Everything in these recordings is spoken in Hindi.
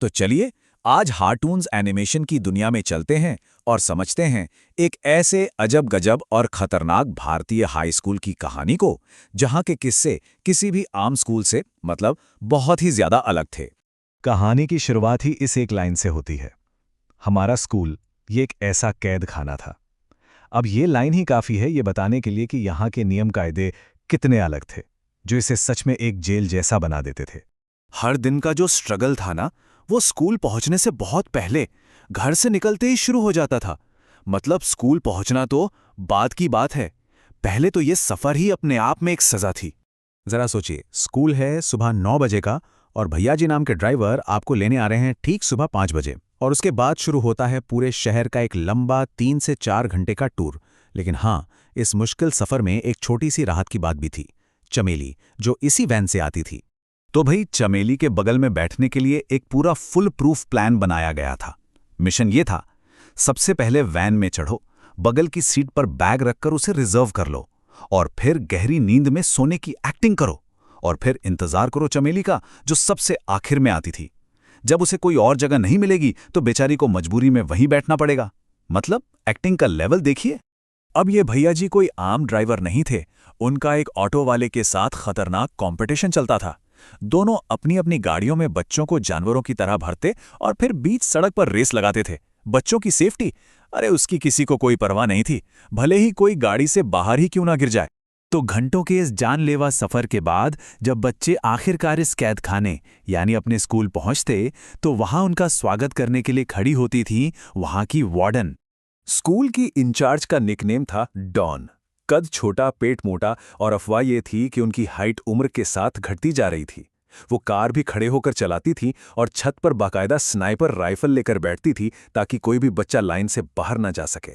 तो चलिए आज हार्टून्स एनिमेशन की दुनिया में चलते हैं और समझते हैं एक ऐसे अजब गजब और खतरनाक भारतीय हाई स्कूल की कहानी को जहां के किस्से किसी भी आम स्कूल से मतलब बहुत ही ज्यादा अलग थे। कहानी की शुरुआत ही इस एक लाइन से होती है। हमारा स्कूल ये एक ऐसा कैद खाना था। अब ये लाइन ही काफ़ी है ये बताने के लिए कि यहाँ के नियम कायदे कितने अलग थे, जो इसे सच में एक जेल जैसा बना देते थे। हर दिन का जो स्ट्रगल था ना, वो स्कूल पहुंचने से बहुत पहले घर से निकलते ही शुरू हो जाता था। मतलब स्कूल पहुंचना तो बाद की बात है, पहले तो ये सफर ही अपने आप में एक सजा थी। जरा सोचिए, स्कूल है सुबह 9 बजे का और भैया जी नाम के ड्राइवर आपको लेने आ रहे हैं ठीक सुबह 5 बजे, और उसके बाद शुरू होता है पूरे शहर का एक लंबा 3 से 4 घंटे का टूर। लेकिन हाँ, इस मुश्किल सफर में एक छोटी सी राहत की बात भी थी। चमेली, जो इसी वैन से आती थी। तो भाई चमेली के बगल में बैठने के लिए एक पूरा फुल प्रूफ प्लान बनाया गया था। मिशन ये था, सबसे पहले वैन में चढ़ो, बगल की सीट पर बैग रखकर उसे रिजर्व कर लो, और फिर गहरी नींद में सोने की एक्टिंग करो, और फिर इंतजार करो चमेली का, जो सबसे आखिर में आती थी। जब उसे कोई और जगह नहीं मिलेगी तो बेचारी को मजबूरी में वहीं बैठना पड़ेगा। मतलब एक्टिंग का लेवल देखिए। अब ये भैया जी कोई आम ड्राइवर नहीं थे, उनका एक ऑटो वाले के साथ खतरनाक कंपटीशन चलता था। दोनों अपनी अपनी गाड़ियों में बच्चों को जानवरों की तरह भरते और फिर बीच सड़क पर रेस लगाते थे। बच्चों की सेफ्टी, अरे उसकी किसी को कोई परवाह नहीं थी, भले ही कोई गाड़ी से बाहर ही क्यों ना गिर जाए। तो घंटों के इस जानलेवा सफर के बाद जब बच्चे आखिरकार इस कैद खाने यानी अपने स्कूल पहुंचते, तो वहां उनका स्वागत करने के लिए खड़ी होती थी वहां की वार्डन। स्कूल की इंचार्ज का निकनेम था डॉन। कद छोटा, पेट मोटा, और अफवाह ये थी कि उनकी हाइट उम्र के साथ घटती जा रही थी। वो कार भी खड़े होकर चलाती थी और छत पर बाकायदा स्नाइपर राइफल लेकर बैठती थी ताकि कोई भी बच्चा लाइन से बाहर न जा सके।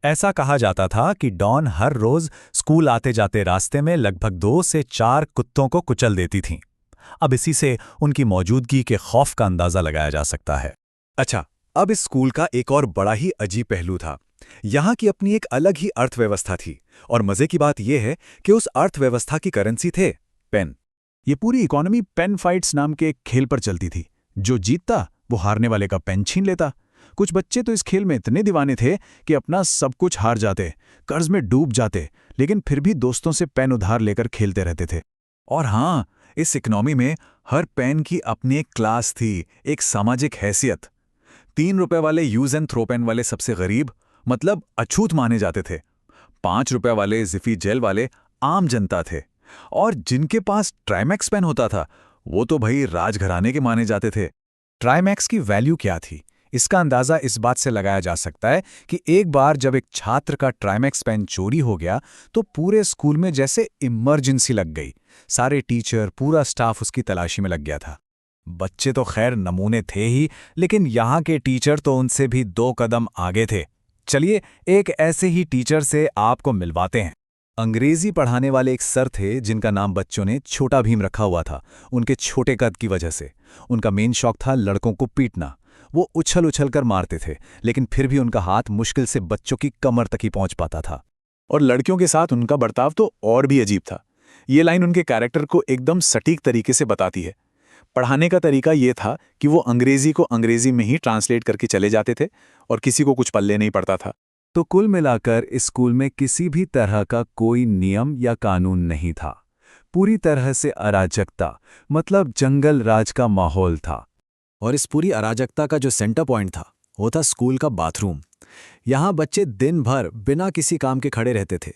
ऐसा कहा जाता था कि डॉन हर रोज स्कूल आते जाते रास्ते में लगभग 2 से 4 कुत्तों को कुचल देती थीं। अब इसी से उनकी मौजूदगी के खौफ का अंदाजा लगाया जा सकता है। अच्छा, अब इस स्कूल का एक और बड़ा ही अजीब पहलू था। यहाँ की अपनी एक अलग ही अर्थव्यवस्था थी, और मजे की बात यह है कि उस अर्थव्यवस्था की करेंसी थे पेन। ये पूरी इकोनॉमी पेन फाइट्स नाम के एक खेल पर चलती थी। जो जीतता वो हारने वाले का पेन छीन लेता। कुछ बच्चे तो इस खेल में इतने दीवाने थे कि अपना सब कुछ हार जाते, कर्ज में डूब जाते, लेकिन फिर भी दोस्तों से पेन उधार लेकर खेलते रहते थे। और हाँ, इस इकोनॉमी में हर पेन की अपनी एक क्लास थी, एक सामाजिक हैसियत। 3 रुपए वाले यूज एंड थ्रो पेन वाले सबसे गरीब, मतलब अछूत माने जाते थे। 5 रुपए वाले जिफी जेल वाले आम जनता थे, और जिनके पास ट्राइमैक्स पेन होता था वो तो भाई राजघराने के माने जाते थे। ट्राइमैक्स की वैल्यू क्या थी, इसका अंदाजा इस बात से लगाया जा सकता है कि एक बार जब एक छात्र का ट्राइमैक्स पेन चोरी हो गया तो पूरे स्कूल में जैसे इमरजेंसी लग गई। सारे टीचर, पूरा स्टाफ उसकी तलाशी में लग गया था। बच्चे तो खैर नमूने थे ही, लेकिन यहाँ के टीचर तो उनसे भी 2 कदम आगे थे। चलिए एक ऐसे ही टीचर से आपको मिलवाते हैं। अंग्रेजी पढ़ाने वाले एक सर थे जिनका नाम बच्चों ने छोटा भीम रखा हुआ था, उनके छोटे कद की वजह से। उनका मेन शौक था लड़कों को पीटना। वो उछल उछल कर मारते थे, लेकिन फिर भी उनका हाथ मुश्किल से बच्चों की कमर तक ही पहुंच पाता था। और लड़कियों के साथ उनका बर्ताव तो और भी अजीब था। ये लाइन उनके कैरेक्टर को एकदम सटीक तरीके से बताती है। पढ़ाने का तरीका ये था कि वो अंग्रेजी को अंग्रेजी में ही ट्रांसलेट करके चले जाते थे, और किसी को कुछ पल्ले नहीं पड़ता था। तो कुल मिलाकर इस स्कूल में किसी भी तरह का कोई नियम या कानून नहीं था। पूरी तरह से अराजकता, मतलब जंगल राज का माहौल था। और इस पूरी अराजकता का जो सेंटर पॉइंट था वो था स्कूल का बाथरूम। यहाँ बच्चे दिन भर बिना किसी काम के खड़े रहते थे।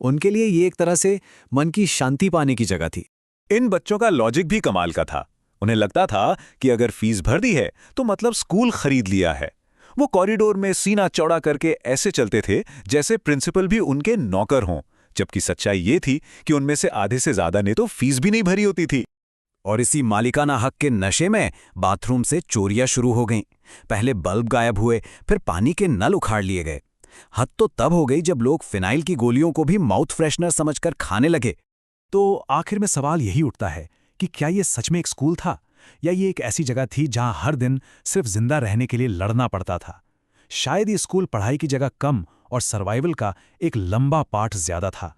उनके लिए ये एक तरह से मन की शांति पाने की जगह थी। इन बच्चों का लॉजिक भी कमाल का था। उन्हें लगता था कि अगर फीस भर दी है तो मतलब स्कूल खरीद लिया है। वो कॉरिडोर में सीना चौड़ा करके ऐसे चलते थे जैसे प्रिंसिपल भी उनके नौकर हों, जबकि सच्चाई ये थी कि उनमें से आधे से ज्यादा ने तो फीस भी नहीं भरी होती थी। और इसी मालिकाना हक के नशे में बाथरूम से चोरियां शुरू हो गईं। पहले बल्ब गायब हुए, फिर पानी के नल उखाड़ लिए गए। हद तो तब हो गई जब लोग फिनाइल की गोलियों को भी माउथ फ्रेशनर समझकर खाने लगे। तो आखिर में सवाल यही उठता है कि क्या ये सच में एक स्कूल था, या ये एक ऐसी जगह थी जहां हर दिन सिर्फ जिंदा रहने के लिए लड़ना पड़ता था। शायद ये स्कूल पढ़ाई की जगह कम और सर्वाइवल का एक लंबा पाठ ज्यादा था।